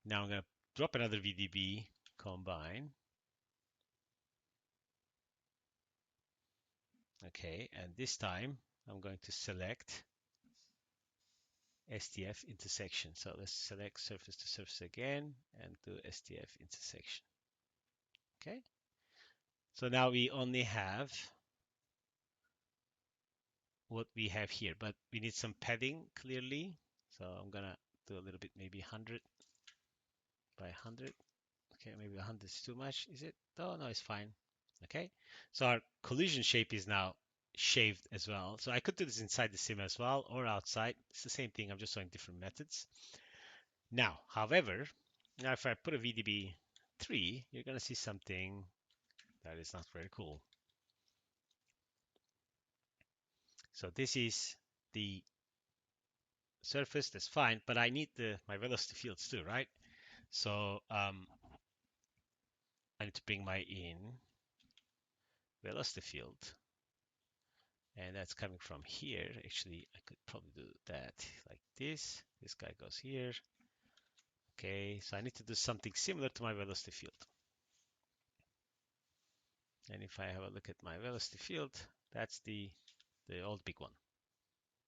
Now I'm going to drop another VDB combine. Okay, and this time I'm going to select STF intersection. So let's select surface to surface again and do STF intersection. Okay, so now we only have what we have here, but we need some padding clearly. So I'm gonna do a little bit, maybe 100 by 100. Okay, maybe 100 is too much, is it? Oh, no, it's fine. Okay, so our collision shape is now shaved as well. So I could do this inside the sim as well or outside. It's the same thing. I'm just showing different methods. Now, however, now if I put a VDB 3, you're going to see something that is not very cool. So this is the surface, that's fine, but I need my velocity fields too, right? So I need to bring my in velocity field, and that's coming from here. Actually, I could probably do that like this. This guy goes here. Okay, so I need to do something similar to my velocity field. And if I have a look at my velocity field, that's the old big one,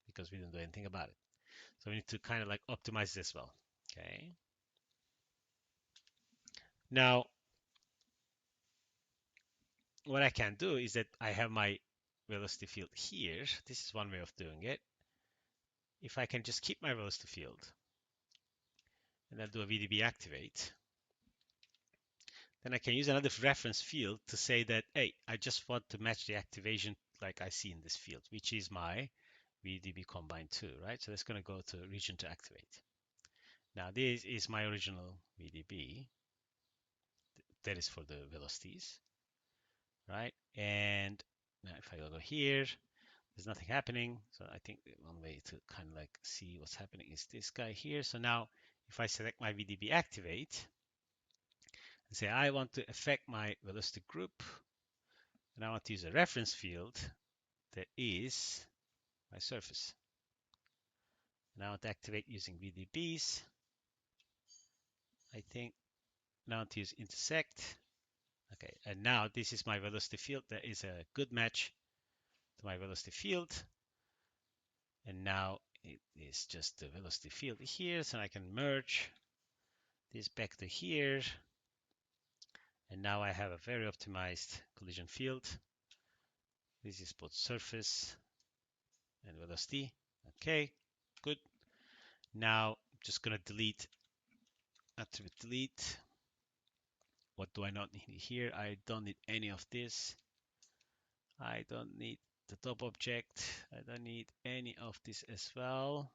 because we didn't do anything about it. So we need to kind of like optimize this as well. Okay. Now, what I can do is that I have my velocity field here. This is one way of doing it. If I can just keep my velocity field and then do a VDB activate, then I can use another reference field to say that, hey, I just want to match the activation like I see in this field, which is my VDB combine 2, right? So that's going to go to region to activate. Now this is my original VDB. That is for the velocities, right? And now if I go here, there's nothing happening. So I think one way to kind of like see what's happening is this guy here. So now if I select my VDB activate and say I want to affect my velocity group, and I want to use a reference field that is my surface. And I want to activate using VDBs. I think now I want to use intersect. Okay, and now this is my velocity field. That is a good match to my velocity field. And now it is just the velocity field here. So I can merge this back to here. And now I have a very optimized collision field. This is both surface and velocity. Okay, good. Now I'm just gonna delete attribute delete. What do I not need here? I don't need any of this. I don't need the top object. I don't need any of this as well.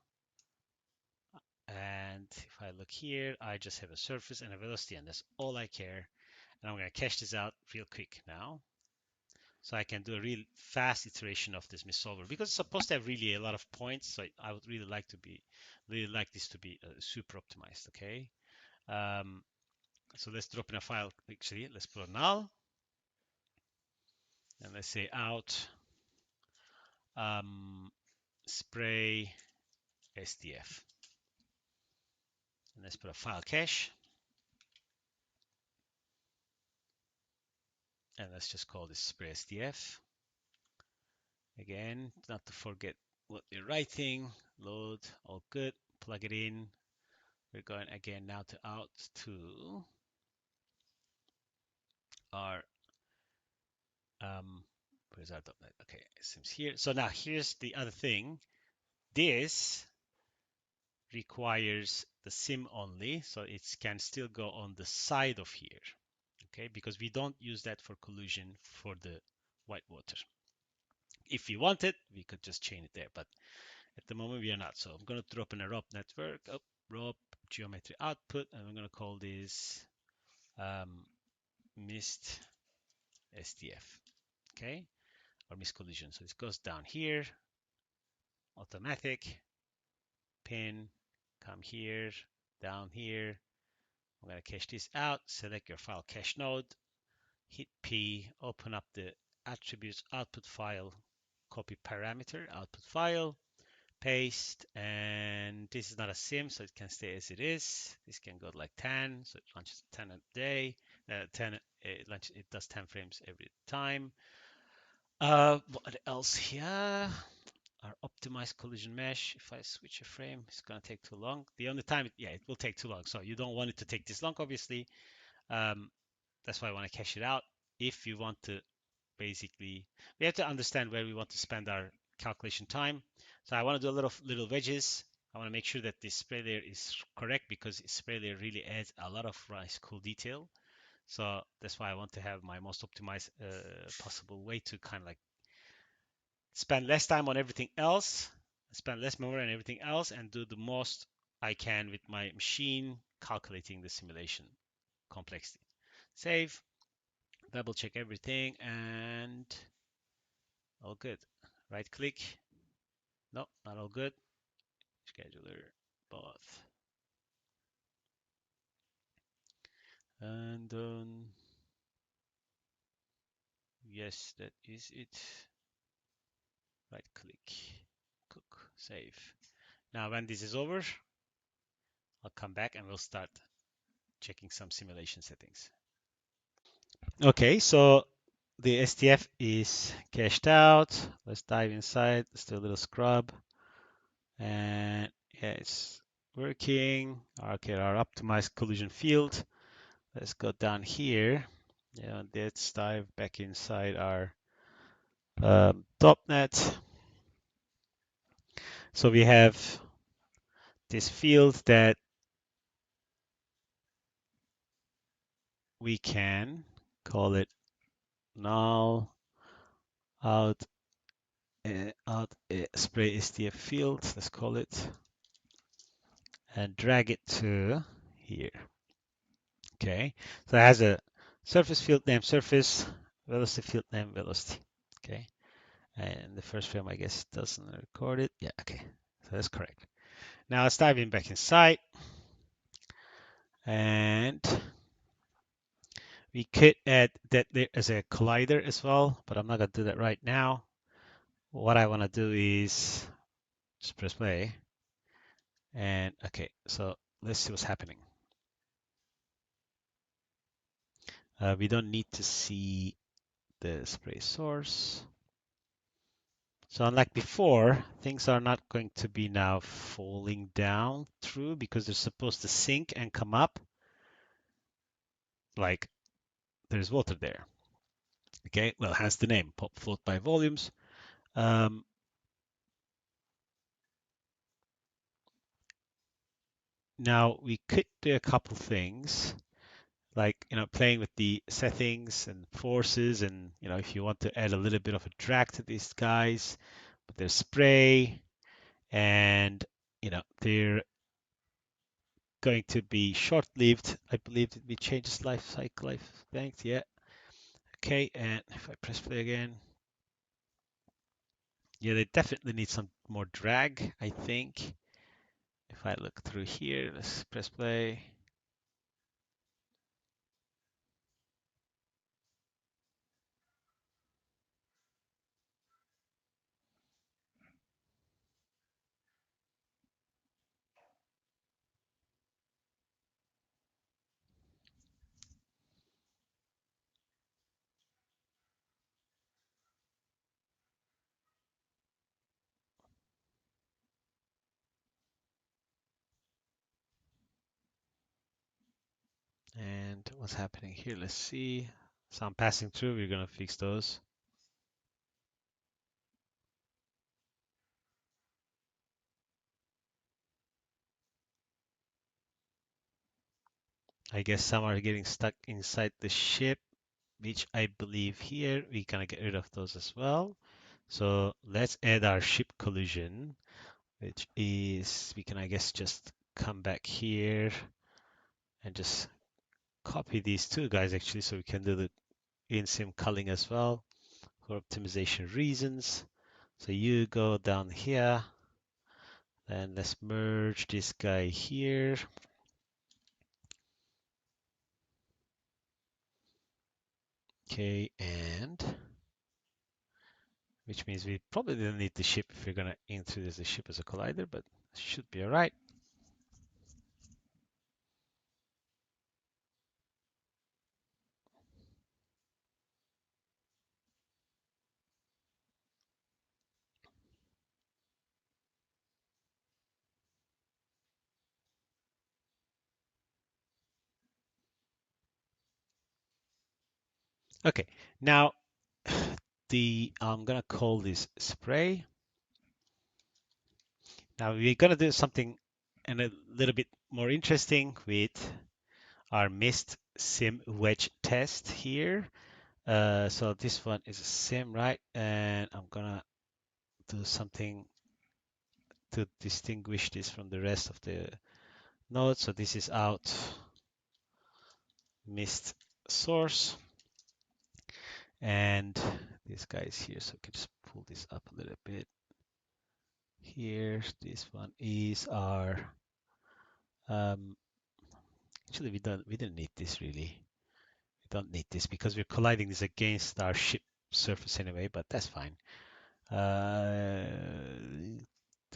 And if I look here, I just have a surface and a velocity, and that's all I care. And I'm going to cache this out real quick now. So I can do a real fast iteration of this solver because it's supposed to have really a lot of points. So I would really like this to be super optimized. Okay. So let's drop in a file. Actually, let's put a null and let's say out spray SDF. And let's put a file cache. And let's just call this spray SDF. Again, not to forget what we're writing. Load, all good. Plug it in. We're going again now to out to our where's our .NET? Okay, it seems here. So now here's the other thing. This requires the sim only, so it can still go on the side of here. Okay, because we don't use that for collision for the white water. If we wanted, we could just chain it there, but at the moment we are not. So I'm going to drop in a ROP network, ROP geometry output, and I'm going to call this mist SDF, okay, or mist collision. So this goes down here, automatic, pin, come here, down here. I'm going to cache this out, select your file cache node, hit P, open up the attributes output file, copy parameter output file, paste, and this is not a sim, so it can stay as it is. This can go like 10, so it launches 10 a day. 10, it does 10 frames every time. What else here? Our optimized collision mesh. If I switch a frame, it's gonna take too long. The only time, yeah, it will take too long. So you don't want it to take this long, obviously. Um, that's why I want to cache it out. If you want to basically, we have to understand where we want to spend our calculation time. So I want to do a lot of little wedges. I want to make sure that this spray layer is correct because spray layer really adds a lot of nice cool detail. So that's why I want to have my most optimized possible way to kind of like spend less time on everything else, spend less memory on everything else, and do the most I can with my machine calculating the simulation complexity. Save, double check everything, and all good. Right click. No, not all good. Scheduler, both. And yes, that is it. Right click, cook, save. Now, when this is over, I'll come back and we'll start checking some simulation settings. Okay, so the STF is cached out. Let's dive inside. Let's do a little scrub. And yeah, it's working. Okay, our optimized collision field. Let's go down here. Yeah, let's dive back inside our .NET. So we have this field that we can call it null out spray STF field. Let's call it and drag it to here. Okay, so it has a surface field name surface, velocity field name velocity. Okay, and the first frame I guess doesn't record it. Yeah, okay, so that's correct. Now let's dive in back inside, and we could add that there as a collider as well, but I'm not gonna do that right now. What I want to do is just press play, and okay, so let's see what's happening. We don't need to see the spray source. So unlike before, things are not going to be now falling down through because they're supposed to sink and come up like there's water there. Okay, well, hence the name, pop float by volumes. Um, Now we could do a couple things like, playing with the settings and forces and, if you want to add a little bit of a drag to these guys, but there's spray and, they're going to be short-lived. I believe that we change this life cycle, life length. Yeah. Okay. And if I press play again, yeah, they definitely need some more drag, I think. If I look through here, let's press play. And what's happening here? Let's see. So I'm passing through. We're going to fix those. I guess some are getting stuck inside the ship, which I believe here we can get rid of those as well. So let's add our ship collision, which is, we can, I guess, just come back here and just copy these two guys actually, so we can do the in-sim culling as well for optimization reasons. So you go down here, and let's merge this guy here. Okay, and which means we probably don't need the ship if we're going to introduce the ship as a collider, but should be all right. Okay, now I'm gonna call this spray. Now we're gonna do something and a little bit more interesting with our mist sim wedge test here. So this one is a sim, right? And I'm gonna do something to distinguish this from the rest of the nodes. So this is out mist source, and this guy is here. So I can just pull this up a little bit. Here, this one is our actually we didn't need this really. We don't need this because we're colliding this against our ship surface anyway, but that's fine.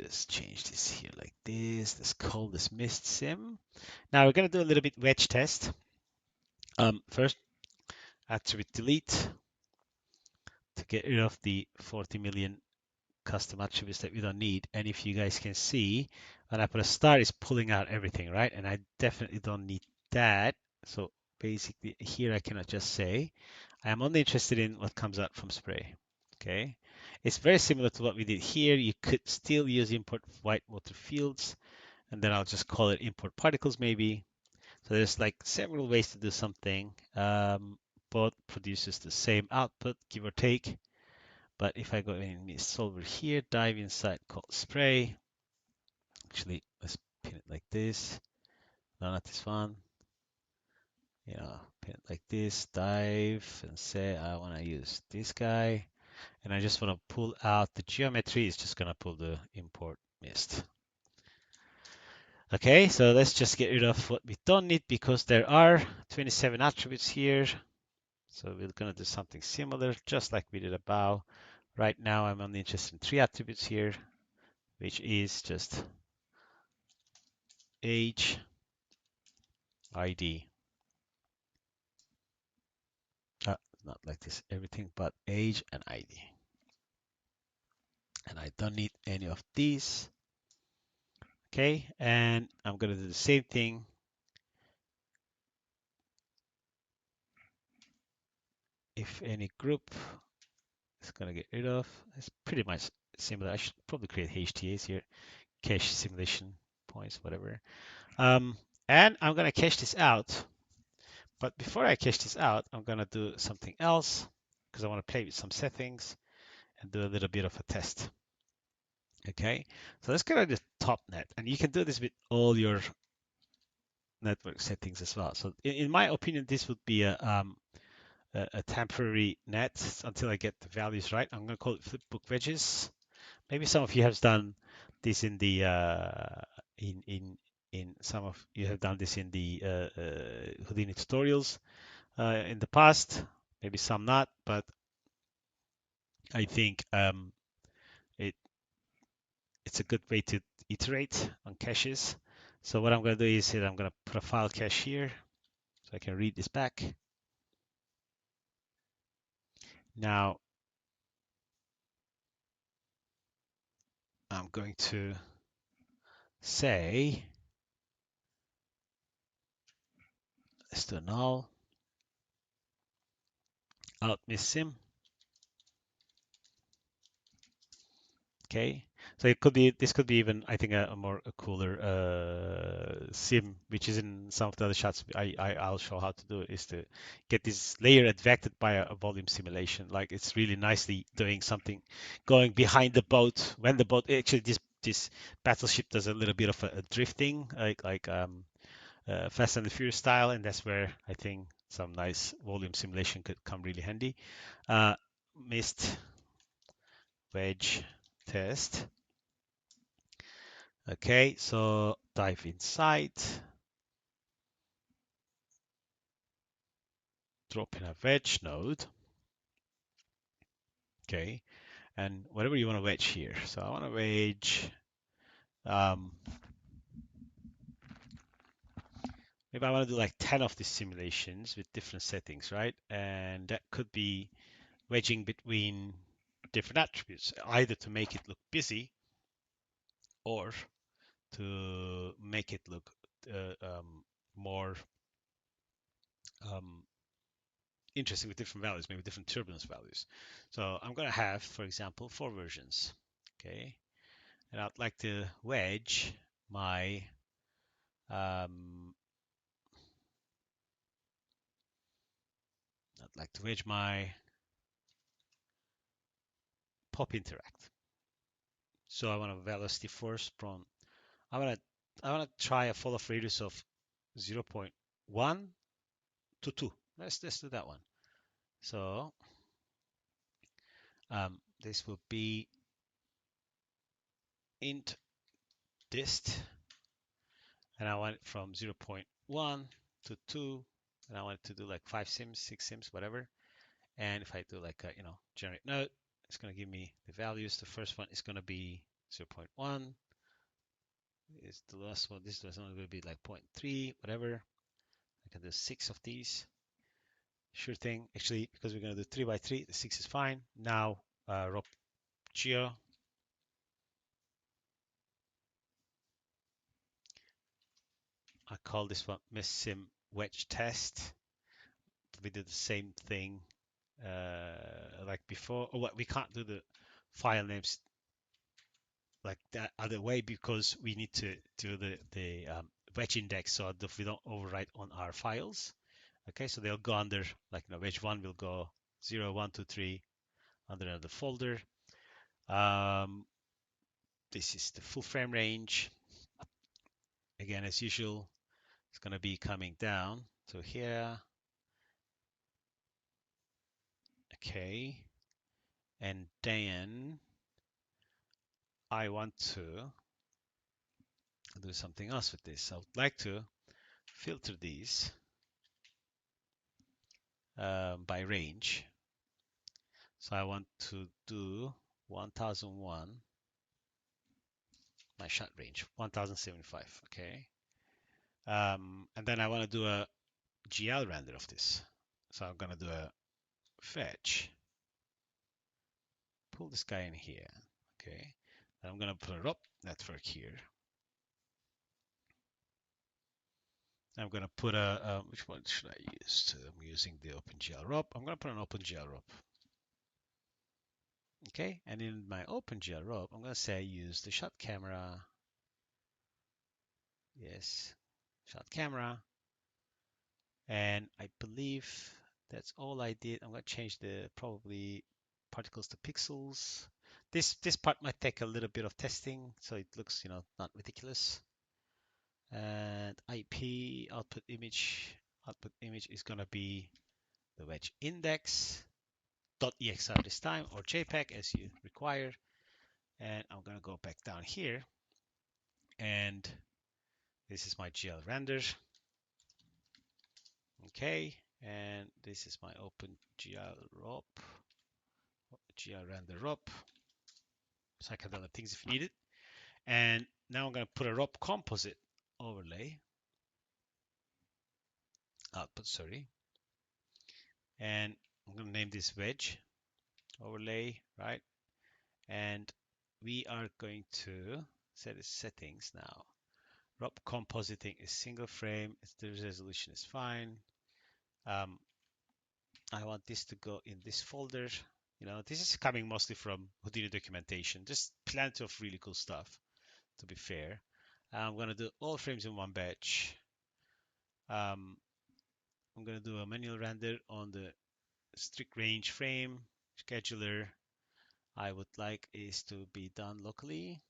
Let's change this here like this. Let's call this mist sim. Now we're gonna do a little bit wedge test. First, attribute delete to get rid of the 40 million custom attributes that we don't need. And if you guys can see, when I put a star, it's pulling out everything, right? And I definitely don't need that. So basically here I cannot just say, I am only interested in what comes out from spray. Okay. It's very similar to what we did here. You could still use import white water fields, and then I'll just call it import particles maybe. So there's like several ways to do something. Both produces the same output, give or take. But if I go in solver here, dive inside called spray. Actually, let's pin it like this. No, not this one. Pin it like this, dive and say I want to use this guy. And I just want to pull out the geometry. It's just going to pull the import mist. Okay, so let's just get rid of what we don't need because there are 27 attributes here. So we're going to do something similar, just like we did above. Right now, I'm only interested in 3 attributes here, which is just age, ID. Not like this, everything but age and ID. And I don't need any of these. Okay, and I'm going to do the same thing. If any group is going to get rid of, it's pretty much similar. I should probably create HTAs here, cache simulation points, whatever. And I'm going to cache this out. But before I cache this out, I'm going to do something else because I want to play with some settings and do a little bit of a test. Okay, so let's go to the top net, and you can do this with all your network settings as well. So in my opinion, this would be a temporary net until I get the values right. I'm going to call it flipbook wedges. Maybe some of you have done this in the in some of you have done this in the Houdini tutorials in the past. Maybe some not, but I think it it's a good way to iterate on caches. So what I'm going to do is I'm going to put a file cache here so I can read this back. Now I'm going to say, let's do null, out miss sim. Okay, so it could be, this could be even, I think, a more a cooler sim, which is in some of the other shots I'll show how to do it, is to get this layer advected by a volume simulation. Like it's really nicely doing something, going behind the boat when the boat actually this battleship does a little bit of a drifting, like Fast and the Furious style, and that's where I think some nice volume simulation could come really handy. Mist wedge test. Okay, so dive inside, drop in a wedge node. Okay, and whatever you want to wedge here. So I want to wedge, um, maybe I want to do like 10 of these simulations with different settings, right? And that could be wedging between different attributes, either to make it look busy or to make it look more um, interesting with different values, maybe different turbulence values. So I'm going to have, for example, 4 versions. Okay, and I'd like to wedge my um, pop interact. So I want a velocity force from I want to try a fall off radius of 0.1 to 2. Let's do that one. So this will be int dist, and I want it from 0.1 to 2, and I want it to do like 5 sims, 6 sims, whatever. And if I do like a, generate node, it's going to give me the values. The first one is going to be 0.1. Is the last one. This one will be like 0.3, whatever. I can do 6 of these. Sure thing. Actually, because we're going to do 3 by 3, the 6 is fine. Now, Rob Geo. I call this one missim wedge test. We did the same thing like before. Oh, what we can't do the file names like that other way because we need to do the wedge index so that we don't overwrite on our files. Okay, so they'll go under like wedge one will go 0, 1, 2, 3 under another folder. This is the full frame range. Again, as usual, it's going to be coming down to here. Okay, and then I want to do something else with this. I would like to filter these by range. So I want to do 1001, my shot range, 1075, okay? And then I want to do a GL render of this. So I'm going to do a fetch, pull this guy in here, okay? And I'm going to put a ROP network here. I'm going to put which one should I use? I'm using the OpenGL ROP. I'm going to put an OpenGL ROP. Okay, and in my OpenGL ROP, I'm going to say use the shot camera. Yes, shot camera. And I believe that's all I did. I'm going to change the probably particles to pixels. This part might take a little bit of testing, so it looks, not ridiculous. And IP output image is going to be the wedge index .exr this time, or JPEG as you require. And I'm going to go back down here, and this is my GL render. Okay, and this is my OpenGL ROP, GL render ROP. So I can do other things if needed. And now I'm going to put a ROP composite overlay output, sorry. And I'm going to name this wedge overlay, right? And we are going to set its settings now. ROP compositing is single frame. The resolution is fine. I want this to go in this folder. This is coming mostly from Houdini documentation. Just plenty of really cool stuff, to be fair. I'm going to do all frames in one batch. I'm going to do a manual render on the strict range frame scheduler. I would like is to be done locally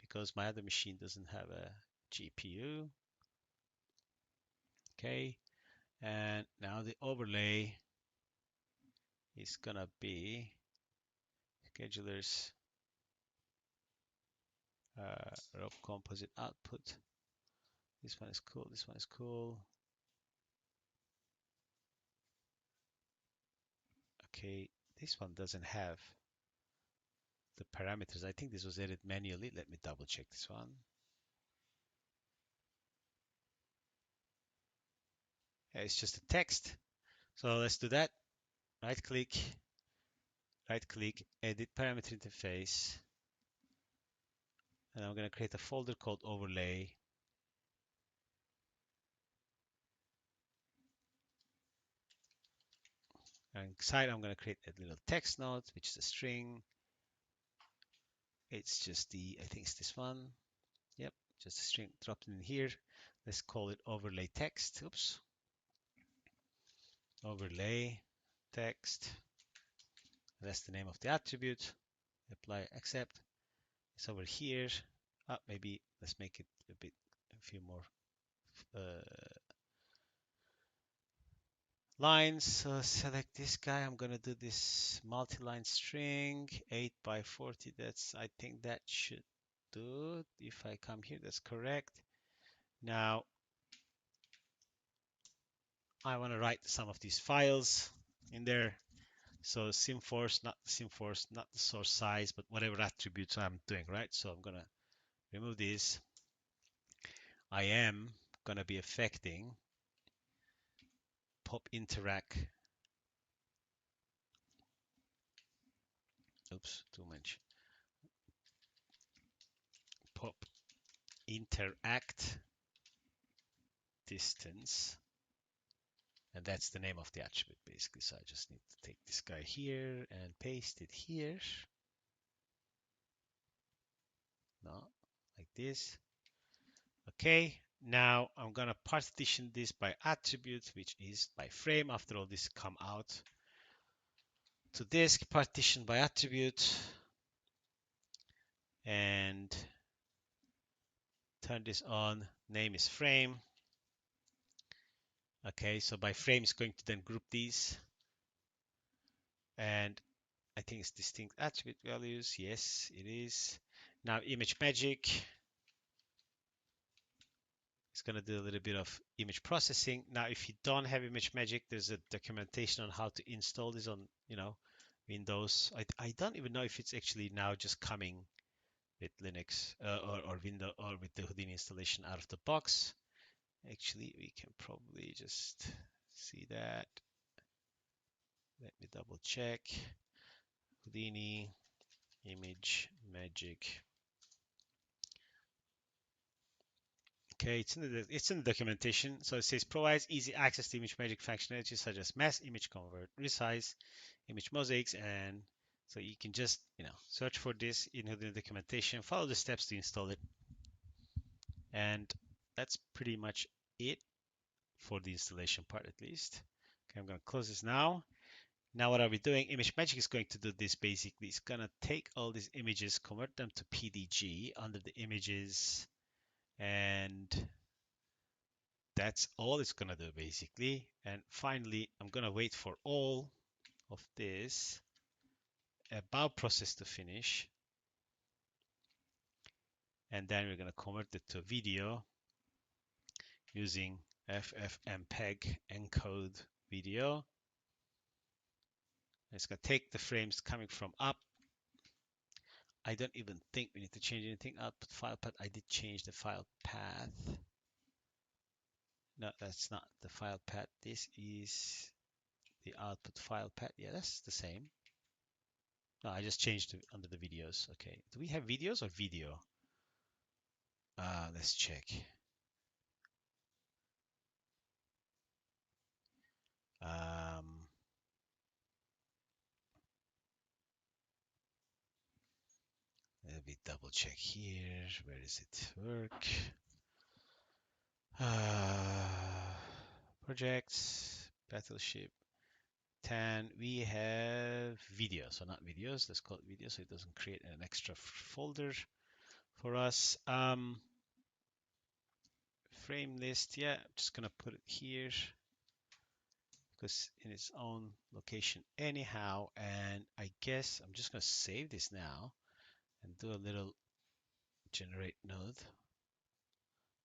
because my other machine doesn't have a GPU. Okay, and now the overlay is gonna be schedulers ROP composite output. This one is cool. This one is cool. Okay, this one doesn't have the parameters. I think this was edited manually. Let me double check this one. Yeah, it's just a text. So let's do that. Right click, edit parameter interface. And I'm going to create a folder called overlay. And inside, I'm going to create a little text node, which is a string. It's just I think it's this one. Yep, just a string dropped in here. Let's call it overlay text. Oops. Overlay text. That's the name of the attribute. Apply, accept. It's over here. Maybe let's make it a few more lines. So select this guy. I'm gonna do this multi-line string 8 by 40. I think that should do it. If I come here, that's correct. Now I want to write some of these files in there. So simforce, not the source size, but whatever attributes I'm doing, right? So I'm gonna remove these. I am gonna be affecting pop interact. Oops, too much. Pop interact distance, and that's the name of the attribute basically. So I just need to take this guy here and paste it here. No, like this. Okay, now I'm gonna partition this by attribute, which is by frame. After all, this come out to disk, partition by attribute, and turn this on. Name is frame. Okay, so by frame is going to then group these, and I think it's distinct attribute values. Yes, it is. Now image magic. It's going to do a little bit of image processing. Now, if you don't have image magic, there's a documentation on how to install this on, Windows. I don't even know if it's actually now just coming with Linux or Windows or with the Houdini installation out of the box. Actually, we can probably just see that. Let me double check. Houdini image magic. Okay, it's in the documentation. So it says provides easy access to image magic functionalities such as mass image convert, resize, image mosaics, and so you can just search for this in the documentation, follow the steps to install it, and that's pretty much it for the installation part at least. Okay, I'm going to close this now. Now what are we doing? Image Magic is going to do this basically. It's going to take all these images, convert them to PDG under the images, and that's all it's going to do basically. And finally, I'm going to wait for all of this about process to finish. And then we're going to convert it to video using FFmpeg encode video. It's going to take the frames coming from up. I don't even think we need to change anything. Output file path. I did change the file path. No, that's not the file path. This is the output file path. Yeah, that's the same. No, I just changed it under the videos. Okay. Do we have videos or video? Let's check. Let me double check here. Where does it work? Projects, Battleship, 10. We have video, so not videos. Let's call it video so it doesn't create an extra folder for us. Frame list, yeah, I'm just gonna put it here because in its own location anyhow. And I guess I'm just gonna save this now and do a little generate node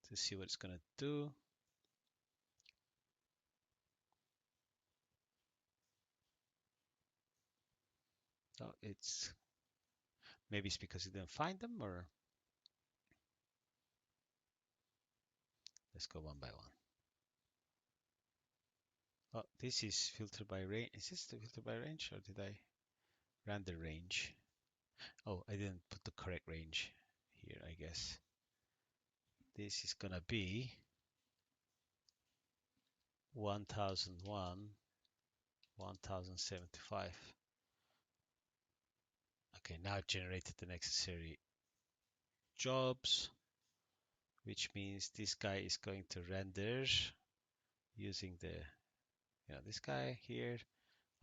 to see what it's gonna do. So it's Maybe it's because you didn't find them, or let's go one by one. Oh, this is filter by range. Is this the filter by range, or did I render range? Oh, I didn't put the correct range here, I guess. This is gonna be 1001, 1075. Okay, now it generated the necessary jobs, which means this guy is going to render using the, this guy here.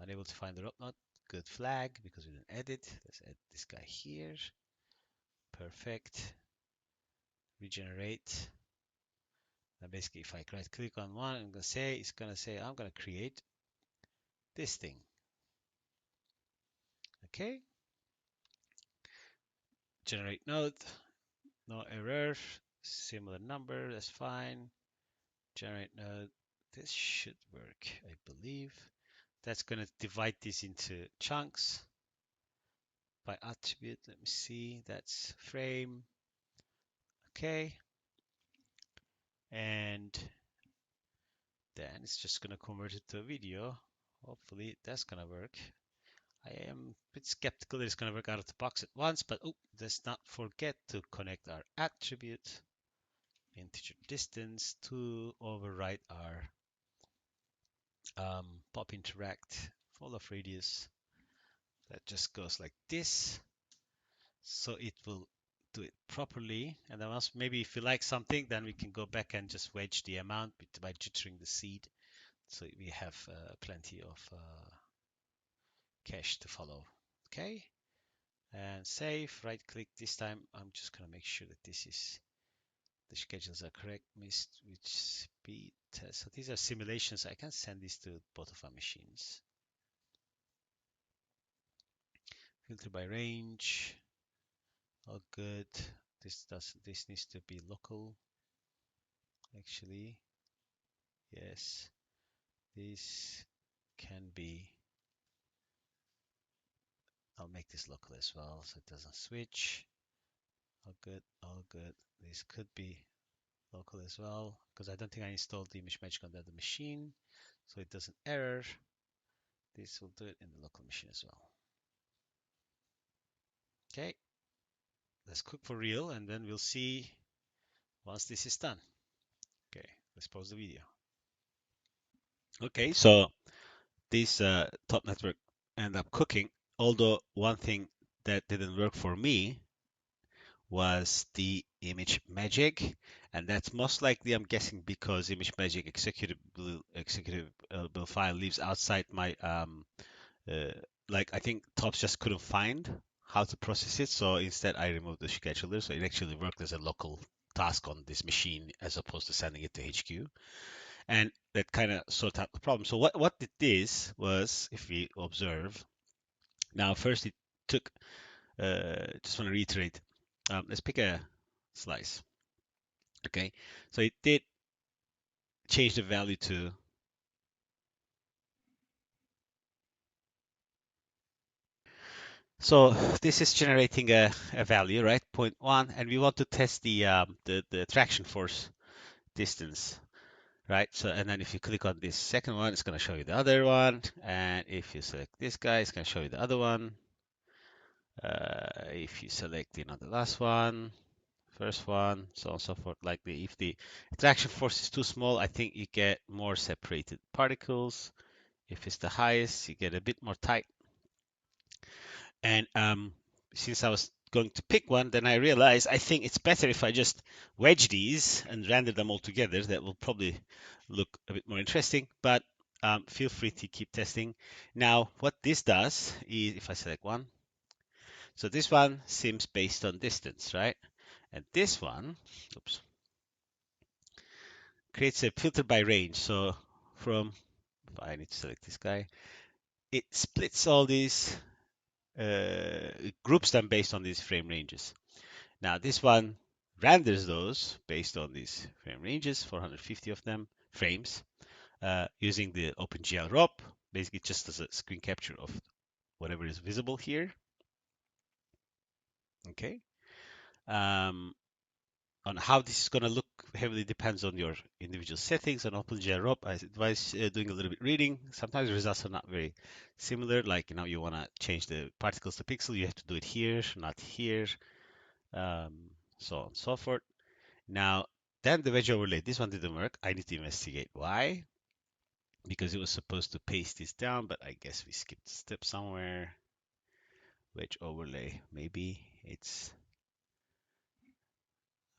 Unable to find the rope knot. Good flag because we didn't edit. Let's add this guy here. Perfect. Regenerate. Now basically, if I right click on one, it's gonna say I'm gonna create this thing. Okay. Generate node. No error. Similar number. That's fine. Generate node. This should work, I believe. That's gonna divide this into chunks by attribute. Let me see. That's frame. Okay. And then it's just going to convert it to a video. Hopefully that's going to work. I am a bit skeptical it's going to work out of the box at once, but let's not forget to connect our attribute integer distance to override our pop interact fall of radius. That just goes like this, so it will do it properly. And then once, maybe if you like something, then we can go back and just wedge the amount by jittering the seed, so we have plenty of cache to follow. Okay, and save. Right click. This time I'm just gonna make sure that the schedules are correct. Missed which speed test. So these are simulations. I can send these to both of our machines. Filter by range. All good. This needs to be local. Actually, yes. This can be. I'll make this local as well, so it doesn't switch. All good. All good. This could be local as well, because I don't think I installed the image magic on the other machine, so it doesn't error. This will do it in the local machine as well. Okay, let's cook for real, and then we'll see once this is done. Okay, let's pause the video. Okay, so this top network ended up cooking, although one thing that didn't work for me was the image magic, and that's most likely, I'm guessing, because image magic executable file lives outside my like, I think Tops just couldn't find how to process it, so instead I removed the scheduler, so it actually worked as a local task on this machine as opposed to sending it to HQ, and that kind of sorted out the problem. So what it is was, if we observe now, first it took just want to reiterate, let's pick a slice. Okay, so it did change the value to, so this is generating a value, right, 0.1, and we want to test the traction force distance, right? So, and then if you click on this second one, it's going to show you the other one, and if you select this guy, it's going to show you the other one. If you select the last one, first one, so on and so forth. Like if the traction force is too small, I think you get more separated particles. If it's the highest, you get a bit more tight. And since I was going to pick one, then I realized I think it's better if I just wedge these and render them all together. That will probably look a bit more interesting, but feel free to keep testing. Now, what this does is, if I select one, so this one seems based on distance, right? And this one, oops, creates a filter by range. So from, I need to select this guy, it splits all these, it groups them based on these frame ranges. Now this one renders those based on these frame ranges, 450 of them, frames, using the OpenGL ROP, basically just as a screen capture of whatever is visible here. Okay. Um, on how this is going to look heavily depends on your individual settings. On OpenGL Rob, I advise doing a little bit reading. Sometimes the results are not very similar. Like, you want to change the particles to pixel, you have to do it here, not here, um, so on and so forth. Now, then the wedge overlay, this one didn't work. I need to investigate why, because it was supposed to paste this down, but I guess we skipped a step somewhere. Wedge overlay, maybe it's,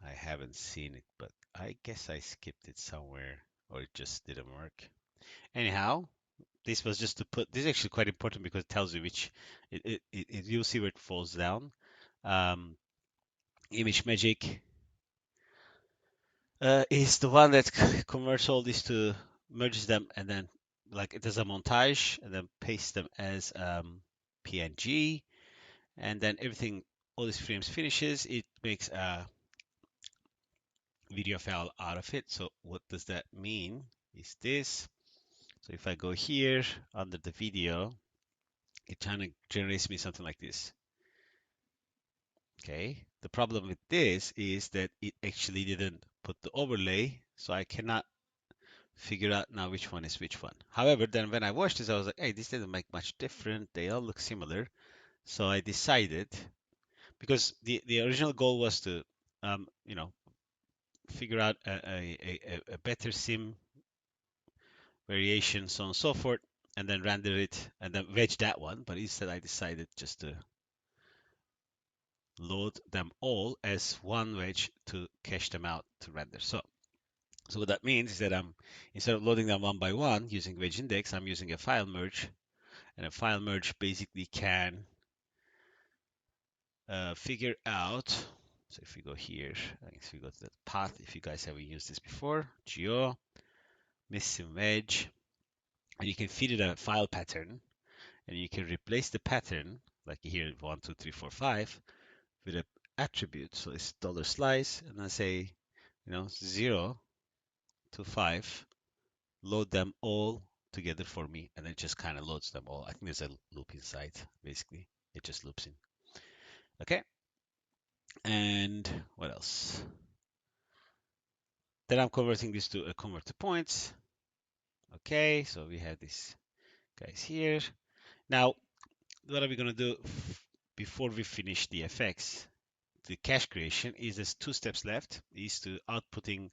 I haven't seen it, but I guess I skipped it somewhere or it just didn't work. Anyhow, this was just to put, this is actually quite important because it tells you which, you'll see where it falls down. Um, Image Magic is the one that converts all these to, merges them, and then like it does a montage and then pastes them as PNG, and then everything, all these frames finishes, it makes a video file out of it. So what does that mean is this. So if I go here under the video, it kind of generates me something like this. Okay. The problem with this is that it actually didn't put the overlay, so I cannot figure out now which one is which one. However, then when I watched this, I was like, hey, this doesn't make much different. They all look similar. So I decided, because the original goal was to, figure out a better sim variation, so on and so forth, and then render it and then wedge that one. But instead, I decided just to load them all as one wedge to cache them out to render. So what that means is that I'm, instead of loading them one by one using wedge index, I'm using a file merge, and a file merge basically can figure out. So if we go here, if we go to the path, if you guys haven't used this before, geo missing wedge, and you can feed it a file pattern, and you can replace the pattern like here 1 2 3 4 5 with an attribute. So it's dollar $slice, and I say 0 to 5, load them all together for me, and it just kind of loads them all. I think there's a loop inside. Basically it just loops in. Okay, and what else? Then I'm converting this to a convert to points. Okay, so we have these guys here. Now what are we going to do before we finish the effects? The cache creation is there's two steps left, is to outputting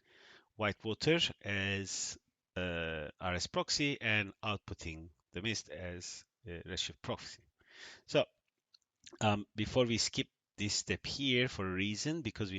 whitewater as RS proxy and outputting the mist as Redshift proxy. So before we skip this step here for a reason, because we